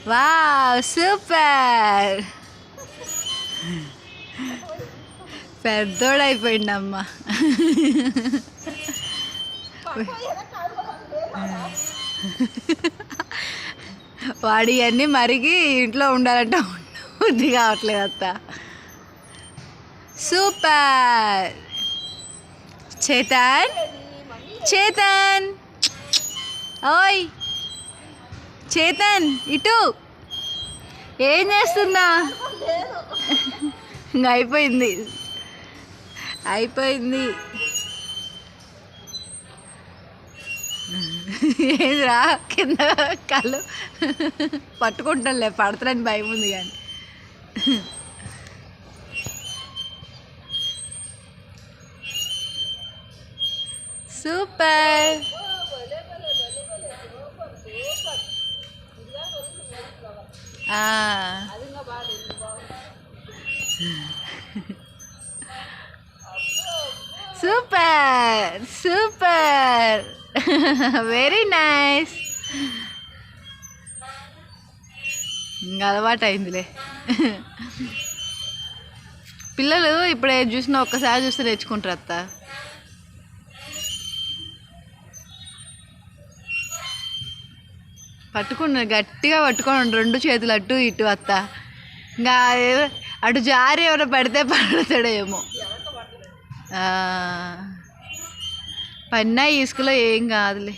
wow super పెద్దోడైపోయిండమ్మ వాడి అన్నీ మరిగి ఇంట్లో ఉండాలంట బుద్ధి కావట్లేదు అత్త సూపర్ చేతన్ చేతన్ ఓయ్ చేతన్ ఇటు ఏం చేస్తున్నా ఇంకా అయిపోయింది అయిపోయింది ఏదిరా కింద కళ్ళు పట్టుకుంటానులే పడతానని భయం ఉంది కానీ super super super very nice ఇంకా అలవాటు అయిందిలే పిల్లలు ఇప్పుడు ఏది చూసినా ఒక్కసారి చూస్తే నేర్చుకుంటారు అత్త పట్టుకున్నా గట్టిగా పట్టుకోండి రెండు చేతులు అటు ఇటు అత్త ఇంకా అటు జారి ఎవరో పడితే పడతాడేమో పన్నా ఇసుకలో ఏం కాదులే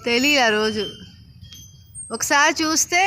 తెలియదు ఆ రోజు ఒకసారి చూస్తే